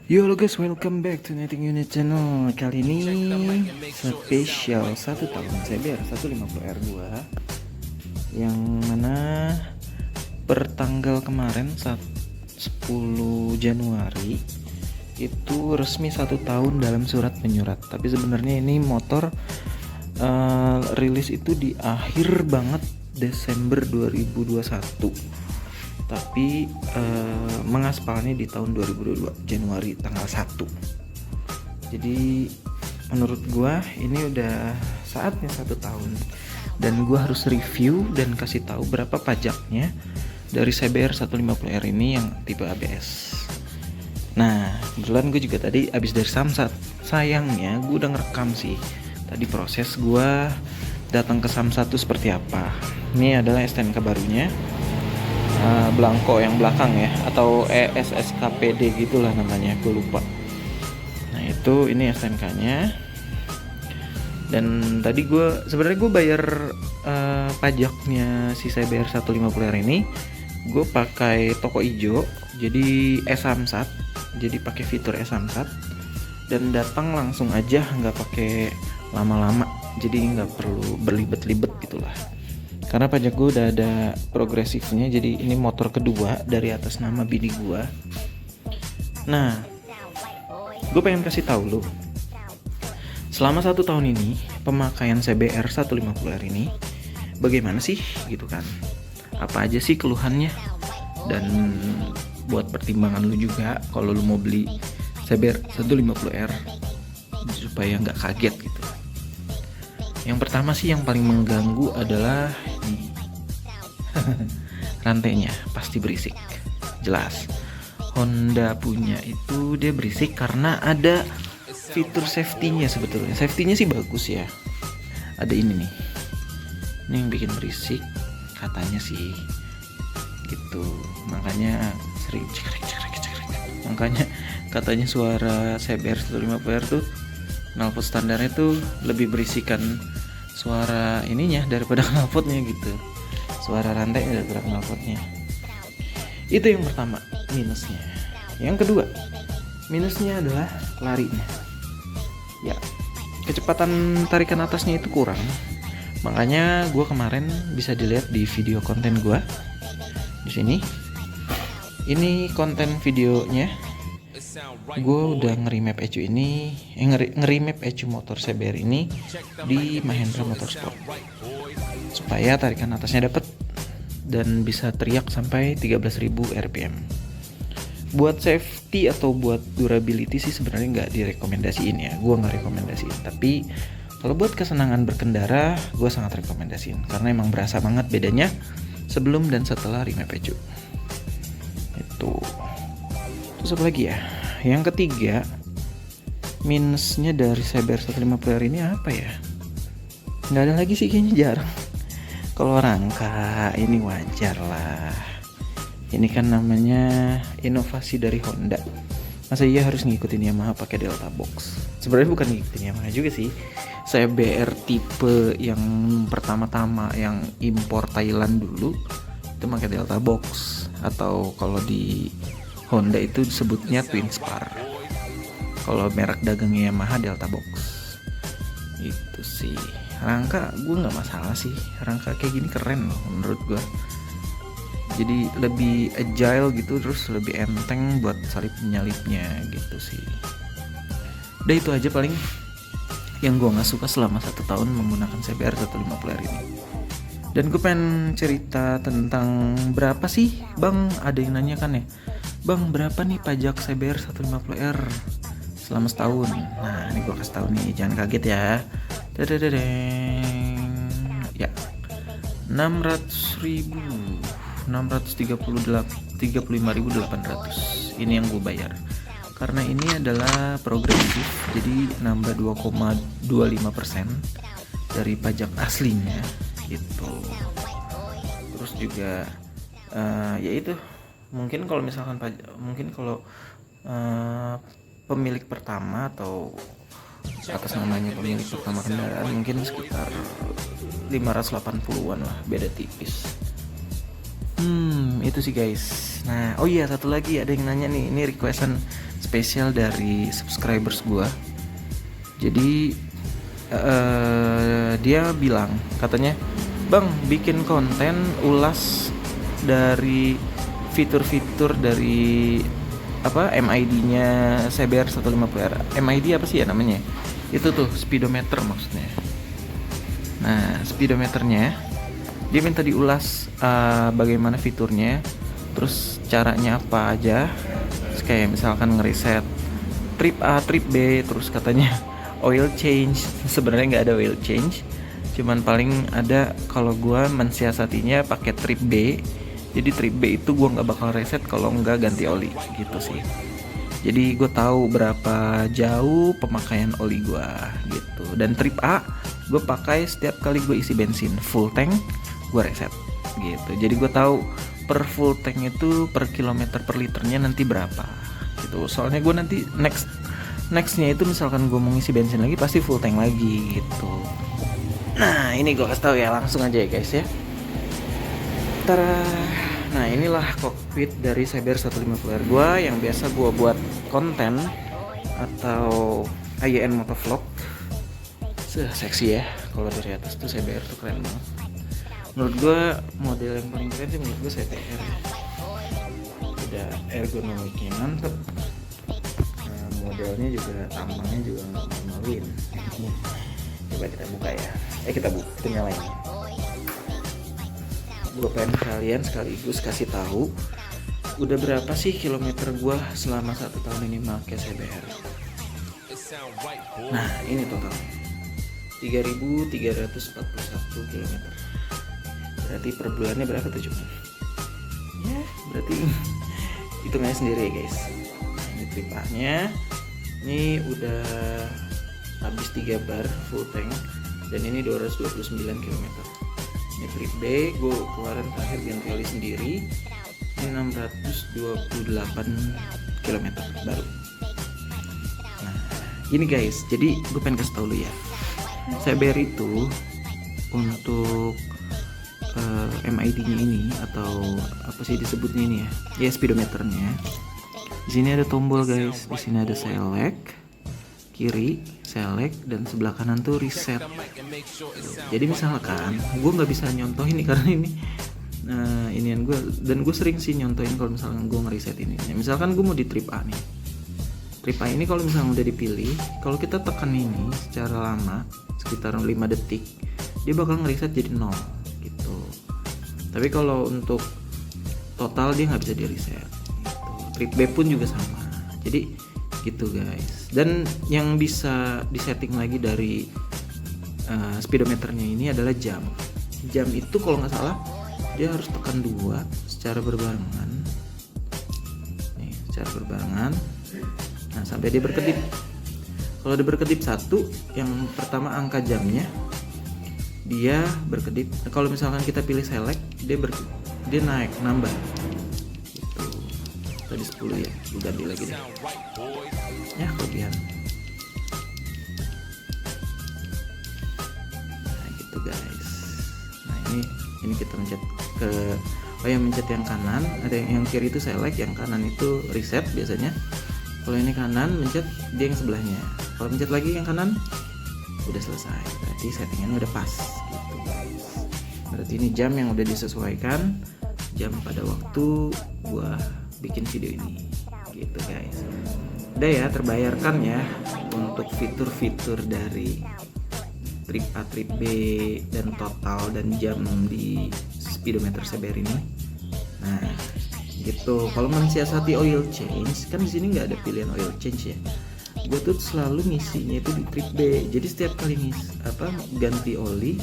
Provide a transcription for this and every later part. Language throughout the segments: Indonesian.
Yo halo guys, welcome back to Netting Unit Channel. Kali ini spesial 1 tahun CBR 150R gua, yang mana per tanggal kemarin 10 Januari itu resmi 1 tahun dalam surat menyurat. Tapi sebenarnya ini motor rilis itu di akhir banget Desember 2021, tapi mengaspalnya di tahun 2022 Januari tanggal 1. Jadi menurut gua ini udah saatnya 1 tahun, dan gua harus review dan kasih tahu berapa pajaknya dari CBR 150R ini yang tipe ABS. Nah, kebetulan gue juga tadi abis dari Samsat. Sayangnya gue udah ngerekam sih tadi proses gue datang ke Samsat itu seperti apa. Ini adalah STNK barunya, belangko yang belakang ya, atau ESSKPD gitulah namanya, gue lupa. Nah itu ini STNK-nya. Dan tadi gue sebenarnya bayar pajaknya si CBR 150R ini gue pakai toko ijo, jadi e-Samsat, jadi pakai fitur e-Samsat, dan datang langsung aja, nggak pakai lama-lama, jadi nggak perlu berlibet-libet gitulah. Karena pajak gue udah ada progresifnya, jadi ini motor kedua dari atas nama bini gue. Nah, gue pengen kasih tahu lo, selama 1 tahun ini pemakaian CBR 150R ini bagaimana sih gitu kan? Apa aja sih keluhannya? Dan buat pertimbangan lu juga kalau lu mau beli CBR 150R supaya nggak kaget gitu. Yang pertama sih yang paling mengganggu adalah nih, rantainya pasti berisik. Jelas Honda punya itu dia berisik karena ada fitur safety-nya. Sebetulnya safety-nya sih bagus ya, ada ini nih, ini yang bikin berisik katanya sih gitu. Makanya sering makanya katanya suara CBR 150R tuh knalpot standarnya tuh lebih berisikan suara ininya daripada knalpotnya gitu, suara rantainya daripada knalpotnya. Itu yang pertama minusnya. Yang kedua minusnya adalah larinya ya, kecepatan tarikan atasnya itu kurang. Makanya gue kemarin bisa dilihat di video konten gue di sini. Ini konten videonya, gue udah nge-remap ECU ini, nge-remap ECU motor CBR ini di Mahindra Motorsport supaya tarikan atasnya dapet dan bisa teriak sampai 13.000 rpm. Buat safety atau buat durability sih sebenarnya nggak direkomendasiin ya, gue nggak rekomendasiin. Tapi kalau buat kesenangan berkendara, gue sangat rekomendasiin karena emang berasa banget bedanya sebelum dan setelah remap ECU. Itu. Terus apa lagi ya? Yang ketiga, minusnya dari CBR 150R ini apa ya? Nggak ada lagi sih kayaknya, jarang. Kalau rangka ini wajar lah. Ini kan namanya inovasi dari Honda. Masa iya harus ngikutin Yamaha pakai Delta Box? Sebenarnya bukan ngikutin Yamaha juga sih. CBR tipe yang pertama-tama yang impor Thailand dulu itu pakai Delta Box, atau kalau di Honda itu disebutnya Twin Spar. Kalau merek dagangnya Yamaha Delta Box. Itu sih. Rangka gue nggak masalah sih. Rangka kayak gini keren loh menurut gue. Jadi lebih agile gitu, terus lebih enteng buat salip menyalipnya gitu sih. Udah itu aja paling yang gue nggak suka selama 1 tahun menggunakan CBR 150R ini. Dan gue pengen cerita tentang berapa sih bang, ada yang nanya kan ya, bang berapa nih pajak CBR 150R selama setahun. Nah ini gue kasih tahu nih, jangan kaget ya. Ya, 635.800 ini yang gue bayar. Karena ini adalah progresif, jadi nambah 2,25% dari pajak aslinya gitu. Terus juga ya itu, mungkin kalau misalkan pemilik pertama atau atas namanya pemilik pertama kendaraan mungkin sekitar 580-an lah, beda tipis. Itu sih guys. Nah, oh iya, satu lagi ada yang nanya nih, ini requestan spesial dari subscribers gua. Jadi dia bilang katanya, "Bang, bikin konten ulas dari fitur-fitur dari MID-nya CBR 150R." MID apa sih ya namanya? Itu tuh speedometer maksudnya. Nah, speedometernya dia minta diulas bagaimana fiturnya, terus caranya apa aja. Terus kayak misalkan ngeriset trip A, trip B, terus katanya oil change. Sebenarnya nggak ada oil change, cuman paling ada kalau gue mensiasatinya pakai trip B. Jadi trip B itu gue nggak bakal reset kalau nggak ganti oli gitu sih. Jadi gue tahu berapa jauh pemakaian oli gue gitu. Dan trip A gue pakai setiap kali gue isi bensin full tank, gue reset gitu. Jadi gue tahu per full tank itu per kilometer per liternya nanti berapa gitu. Soalnya gue nanti nextnya itu misalkan gue mau ngisi bensin lagi pasti full tank lagi gitu. Nah ini gue kasih tahu ya, langsung aja ya guys ya. Tara. Nah inilah cockpit dari CBR 150R gue yang biasa gue buat konten atau IEN motovlog. Seksi ya, kalau dari atas tuh CBR tuh keren banget. Menurut gue model yang paling keren sih menurut gue CBR ya. Udah ergonomiknya mantep. Nah, modelnya juga, tampangnya juga nggak malu-maluin. Coba kita buka ya. Kita nyalain. Gue pengen kalian sekaligus kasih tahu udah berapa sih kilometer gue selama 1 tahun ini pakai CBR. Nah ini total 3.341 km. Berarti per bulannya berapa tuh cuman? Ya berarti hitungnya sendiri ya guys. Ini trip A-nya, ini udah habis 3 bar full tank dan ini 229 km. Ini trip B gue keluarin terakhir ganti oli sendiri, ini 628 km baru. Nah ini guys, jadi gue pengen kasih tau lu ya, CBR itu untuk MID-nya ini atau apa sih disebutnya ini ya speedometernya. Di sini ada tombol guys, di sini ada select kiri, select, dan sebelah kanan tuh reset. Jadi misalkan gue nggak bisa nyontoh ini karena ini inian gue, dan gue sering sih nyontohin kalau misalkan gue ngereset ini. Misalkan gue mau di trip A nih, trip A ini kalau misalnya udah dipilih, kalau kita tekan ini secara lama sekitar 5 detik dia bakal ngereset jadi 0 gitu. Tapi kalau untuk total dia nggak bisa di reset gitu. Trip B pun juga sama, jadi gitu guys. Dan yang bisa disetting lagi dari speedometernya ini adalah jam itu kalau nggak salah dia harus tekan 2 secara berbarengan nih, secara berbarengan. Nah sampai dia berkedip. Kalau dia berkedip 1, yang pertama angka jamnya dia berkedip. Kalau misalkan kita pilih select dia naik, nambah gitu. Tadi 10 ya, gue ganti lagi deh ya, kelebihan. Nah gitu guys. Nah ini kita mencet ke yang mencet yang kanan, ada yang kiri itu select, yang kanan itu reset biasanya. Kalau ini kanan mencet dia yang sebelahnya, kalau mencet lagi yang kanan udah selesai, berarti settingannya udah pas gitu guys. Berarti ini jam yang udah disesuaikan, jam pada waktu gua bikin video ini gitu guys. Udah ya, terbayarkan ya untuk fitur-fitur dari trip A, trip B, dan total dan jam di speedometer CBR ini. Nah gitu. Kalau mensiasati oil change, kan di sini nggak ada pilihan oil change ya. Gue tuh selalu ngisinya itu di trip B. Jadi setiap kali ganti oli,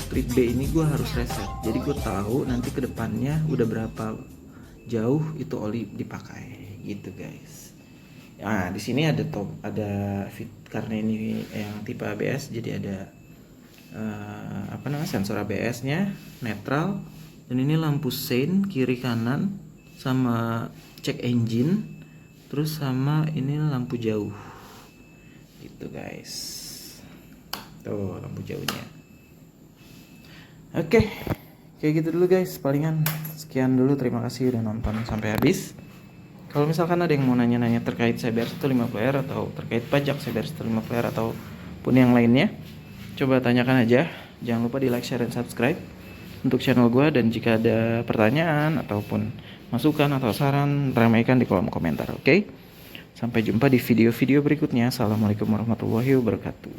trip B ini gue harus reset. Jadi gue tahu nanti kedepannya udah berapa jauh itu oli dipakai gitu guys. Nah di sini ada karena ini yang tipe ABS, jadi ada sensor ABS-nya netral, dan ini lampu sein kiri kanan, sama cek engine, terus sama ini lampu jauh gitu guys. Tuh lampu jauhnya. Oke, kayak gitu dulu guys. Palingan sekian dulu, terima kasih udah nonton sampai habis. Kalau misalkan ada yang mau nanya-nanya terkait CBR 150 Player atau terkait pajak CBR 150 Player ataupun yang lainnya, coba tanyakan aja. Jangan lupa di like, share, dan subscribe untuk channel gue. Dan jika ada pertanyaan ataupun masukan atau saran, ramaikan di kolom komentar, oke? Sampai jumpa di video-video berikutnya. Assalamualaikum warahmatullahi wabarakatuh.